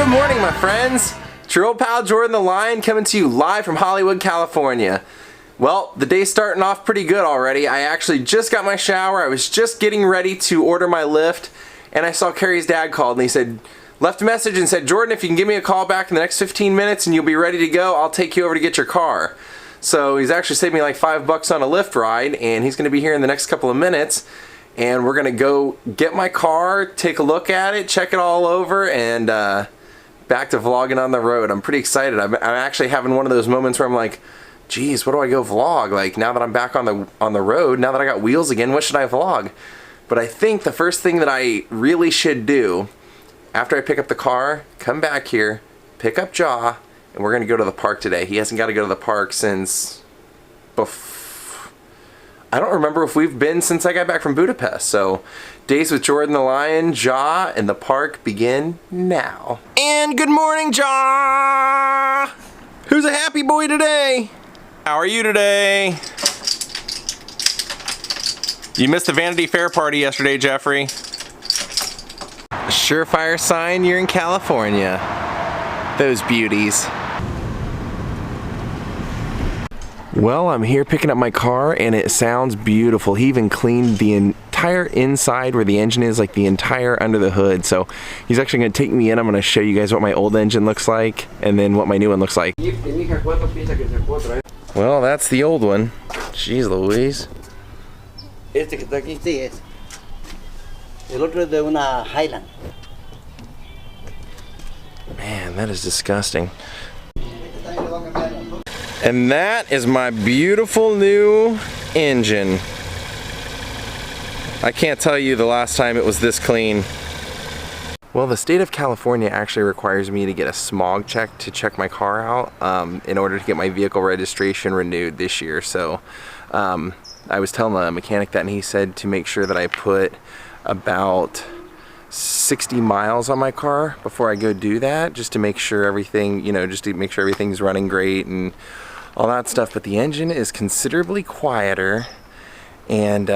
Good morning, my friends. It's your old pal Jordan the Lion coming to you live from Hollywood, California. Well, the day's starting off pretty good already. I actually just got my shower. I was just getting ready to order my Lyft, and I saw Carrie's dad called, and he said, left a message and said, Jordan, if you can give me a call back in the next 15 minutes and you'll be ready to go, I'll take you over to get your car. So he's actually saved me like $5 on a Lyft ride, and he's going to be here in the next couple of minutes. And we're going to go get my car, take a look at it, check it all over, and back to vlogging on the road. I'm pretty excited. I'm actually having one of those moments where I'm like, geez, what do I go vlog? Like, now that I'm back on the road, now that I got wheels again, what should I vlog? But I think the first thing that I really should do, after I pick up the car, come back here, pick up Jaw, and we're going to go to the park today. He hasn't got to go to the park since... I don't remember if we've been since I got back from Budapest. So, Daze with Jordan the Lion, Jaw, and the park begin now. And good morning, Jaw! Who's a happy boy today? How are you today? You missed the Vanity Fair party yesterday, Jeffrey. A surefire sign you're in California. Those beauties. Well, I'm here picking up my car and it sounds beautiful. He even cleaned the entire inside where the engine is, like the entire under the hood. So he's actually going to take me in. I'm going to show you guys what my old engine looks like and then what my new one looks like. Well, that's the old one. Jeez Louise. Este que está aquí, sí es. El otro es de una Highland. Man, that is disgusting. And that is my beautiful new engine. I can't tell you the last time it was this clean. Well, the state of California actually requires me to get a smog check to check my car out in order to get my vehicle registration renewed this year. So I was telling the mechanic that, and he said to make sure that I put about 60 miles on my car before I go do that, just to make sure everything, you know, just to make sure everything's running great and all that stuff. But the engine is considerably quieter, and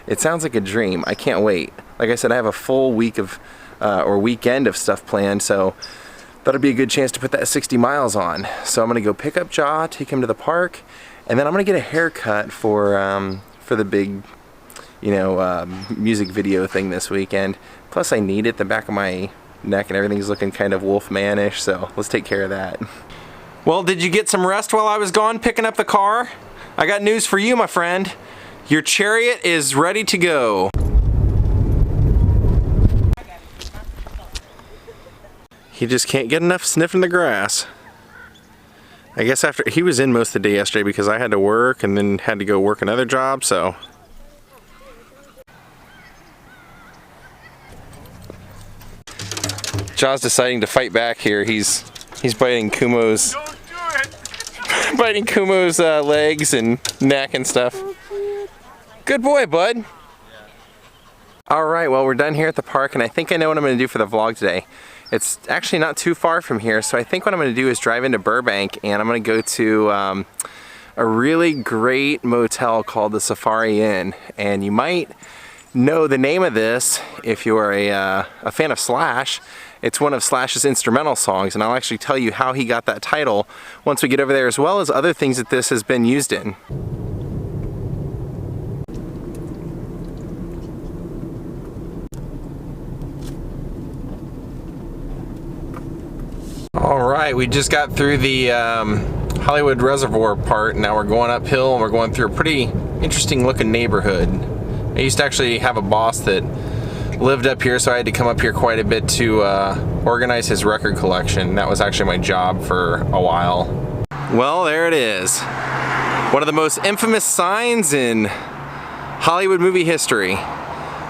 it sounds like a dream. I can't wait. Like I said, I have a full week of or weekend of stuff planned, so that'll be a good chance to put that 60 miles on. So I'm gonna go pick up Jaw, take him to the park, and then I'm gonna get a haircut for the big, you know, music video thing this weekend. Plus I need it. The back of my neck and everything's looking kind of Wolfman-ish, so let's take care of that. Well, did you get some rest while I was gone picking up the car? I got news for you, my friend. Your Chariot is ready to go. He just can't get enough sniffing the grass. I guess after he was in most of the day yesterday because I had to work and then had to go work another job, so. Jaw's deciding to fight back here. He's biting Kumo's legs and neck and stuff. Good boy, bud. Alright, well, we're done here at the park, and I think I know what I'm going to do for the vlog today. It's actually not too far from here, so I think what I'm going to do is drive into Burbank, and I'm going to go to a really great motel called the Safari Inn. And you might know the name of this if you're a fan of Slash. It's one of Slash's instrumental songs, and I'll actually tell you how he got that title once we get over there, as well as other things that this has been used in. Alright, we just got through the Hollywood Reservoir part. Now we're going uphill and we're going through a pretty interesting looking neighborhood. I used to actually have a boss that lived up here, so I had to come up here quite a bit to organize his record collection. That was actually my job for a while. Well, there it is. One of the most infamous signs in Hollywood movie history.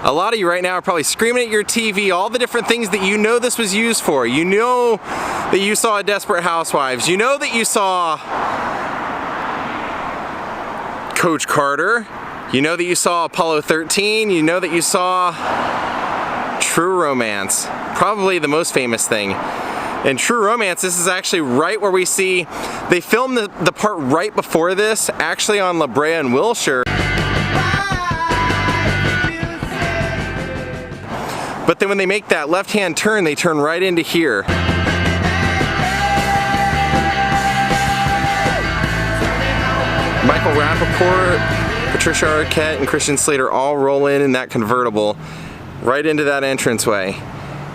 A lot of you right now are probably screaming at your TV all the different things that you know this was used for. You know that you saw Desperate Housewives. You know that you saw Coach Carter. You know that you saw Apollo 13. You know that you saw True Romance. Probably the most famous thing. In True Romance, this is actually right where we see, they filmed the part right before this, actually on La Brea and Wilshire. But then when they make that left-hand turn, they turn right into here. Michael Rappaport, Patricia Arquette, and Christian Slater all roll in that convertible right into that entranceway.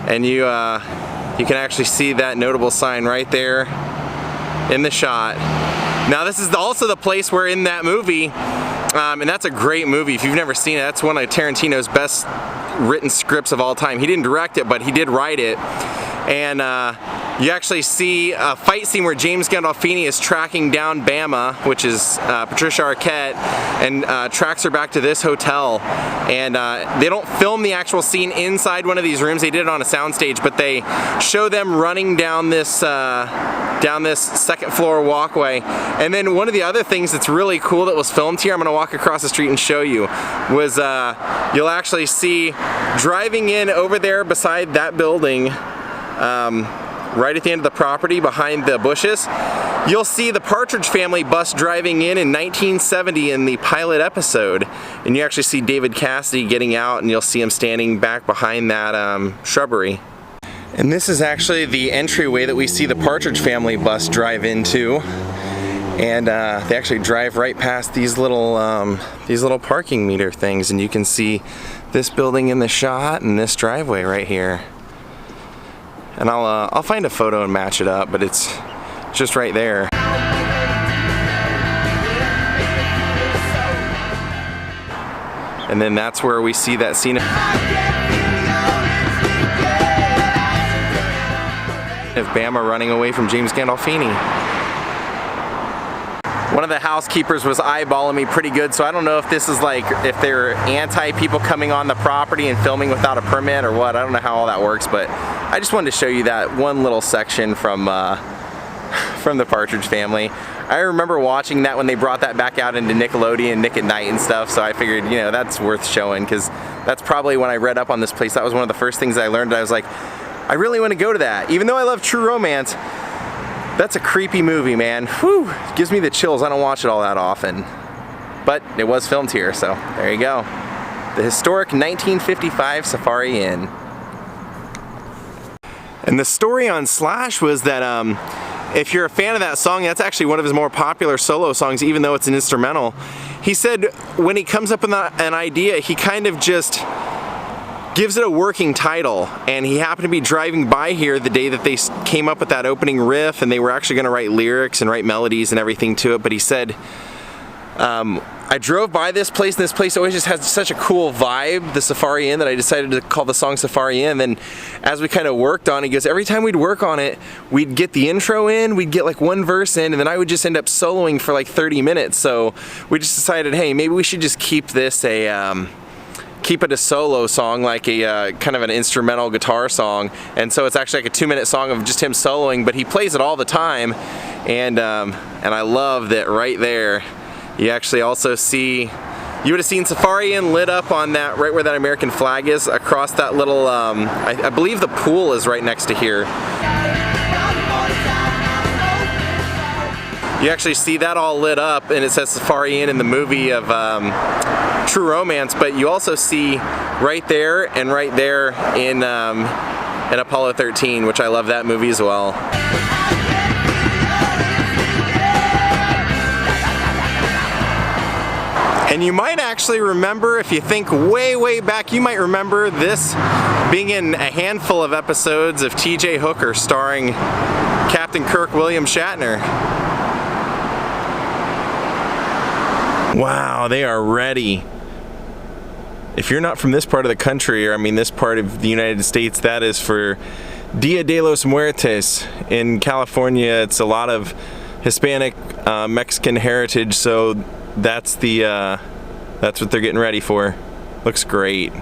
And you can actually see that notable sign right there in the shot. Now this is also the place where in that movie, and that's a great movie, if you've never seen it, that's one of Tarantino's best written scripts of all time. He didn't direct it, but he did write it. And you actually see a fight scene where James Gandolfini is tracking down Bama, which is Patricia Arquette, and tracks her back to this hotel. And they don't film the actual scene inside one of these rooms, they did it on a soundstage, but they show them running down this second floor walkway. And then one of the other things that's really cool that was filmed here, I'm gonna walk across the street and show you, was you'll actually see driving in over there beside that building, right at the end of the property behind the bushes, you'll see the Partridge Family bus driving in 1970 in the pilot episode. And you actually see David Cassidy getting out, and you'll see him standing back behind that shrubbery. And this is actually the entryway that we see the Partridge Family bus drive into. And they actually drive right past these little parking meter things, and you can see this building in the shot and this driveway right here. And I'll find a photo and match it up, but it's just right there. And then that's where we see that scene of Bama running away from James Gandolfini. One of the housekeepers was eyeballing me pretty good, so I don't know if this is like, if they're anti people coming on the property and filming without a permit or what. I don't know how all that works, but I just wanted to show you that one little section from the Partridge Family. I remember watching that when they brought that back out into Nickelodeon, Nick at Night and stuff, so I figured, you know, that's worth showing, because that's probably when I read up on this place, that was one of the first things I learned. I was like, I really want to go to that. Even though I love True Romance, that's a creepy movie, man. Whew, it gives me the chills. I don't watch it all that often. But it was filmed here, so there you go. The historic 1955 Safari Inn. And the story on Slash was that if you're a fan of that song, that's actually one of his more popular solo songs, even though it's an instrumental. He said when he comes up with an idea, he kind of just gives it a working title, and he happened to be driving by here the day that they came up with that opening riff, and they were actually going to write lyrics and write melodies and everything to it, but he said, I drove by this place, and this place always just has such a cool vibe, the Safari Inn, that I decided to call the song Safari Inn. And as we kind of worked on it, he goes, every time we'd work on it, we'd get the intro in, we'd get like one verse in, and then I would just end up soloing for like 30 minutes. So we just decided, hey, maybe we should just keep this keep it a solo song, like a kind of an instrumental guitar song. And so it's actually like a 2-minute song of just him soloing, but he plays it all the time. And I love that right there. You actually also see, you would have seen Safari Inn lit up on that, right where that American flag is, across that little, I believe the pool is right next to here. You actually see that all lit up, and it says Safari Inn in the movie of True Romance, but you also see right there and right there in Apollo 13, which I love that movie as well. And you might actually remember, if you think way back, you might remember this being in a handful of episodes of T.J. Hooker starring Captain Kirk William Shatner. Wow, they are ready. If you're not from this part of the country, or I mean this part of the United States, that is for Dia de los Muertos. In California, it's a lot of Hispanic, Mexican heritage, so that's what they're getting ready for. Looks great.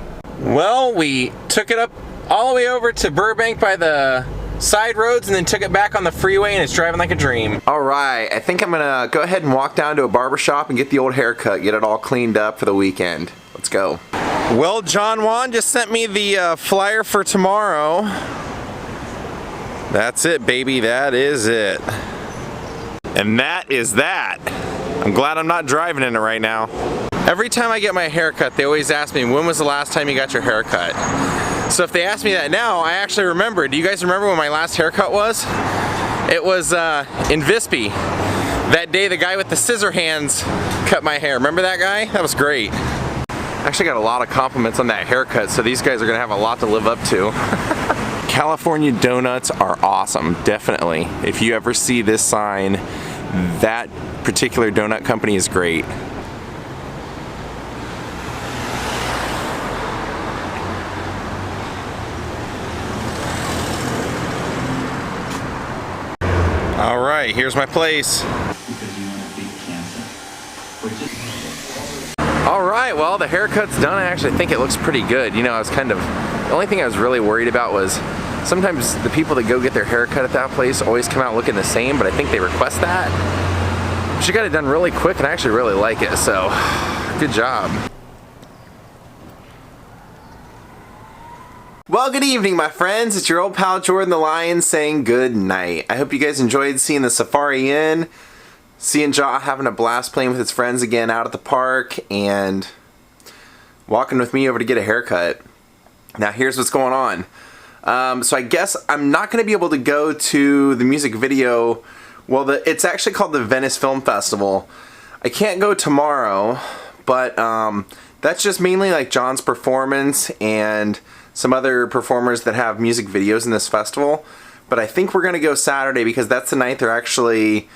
Well, we took it up all the way over to Burbank by the side roads and then took it back on the freeway, and it's driving like a dream. All right, I think I'm gonna go ahead and walk down to a barber shop and get the old haircut, get it all cleaned up for the weekend. Let's go. Well, John Juan just sent me the flyer for tomorrow. That's it, baby, that is it. And that is that. I'm glad I'm not driving in it right now. Every time I get my haircut, they always ask me, when was the last time you got your haircut? So if they ask me that now, I actually remember. Do you guys remember when my last haircut was? It was in Visby. That day the guy with the scissor hands cut my hair. Remember that guy? That was great. I actually got a lot of compliments on that haircut, so these guys are gonna have a lot to live up to. California donuts are awesome, definitely. If you ever see this sign, that particular donut company is great. All right, here's my place. All right, well, the haircut's done. I actually think it looks pretty good. You know, I was the only thing I was really worried about was sometimes the people that go get their haircut at that place always come out looking the same, but I think they request that. She got it done really quick, and I actually really like it, so good job. Well, good evening, my friends. It's your old pal Jordan the Lion saying good night. I hope you guys enjoyed seeing the Safari Inn, seeing Ja having a blast playing with his friends again out at the park, and walking with me over to get a haircut. Now, here's what's going on. So I guess I'm not going to be able to go to the music video. Well, it's actually called the Venice Film Festival. I can't go tomorrow, but that's just mainly like John's performance and some other performers that have music videos in this festival. But I think we're going to go Saturday because that's the night they're actually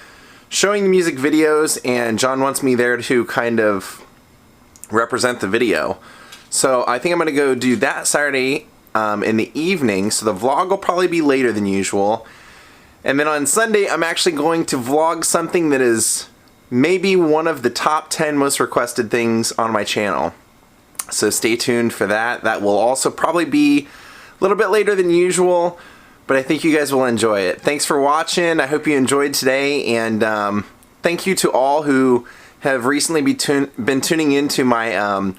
showing the music videos, and John wants me there to kind of represent the video. So I think I'm going to go do that Saturday in the evening, so the vlog will probably be later than usual. And then on Sunday, I'm actually going to vlog something that is maybe one of the top 10 most requested things on my channel. So stay tuned for that. That will also probably be a little bit later than usual, but I think you guys will enjoy it. Thanks for watching. I hope you enjoyed today, and thank you to all who have recently been tuning into my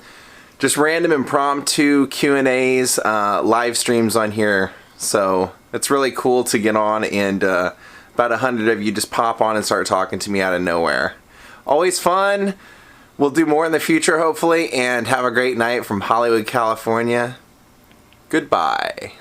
just random impromptu Q&As, live streams on here. So it's really cool to get on, and about 100 of you just pop on and start talking to me out of nowhere. Always fun. We'll do more in the future, hopefully, and have a great night from Hollywood, California. Goodbye.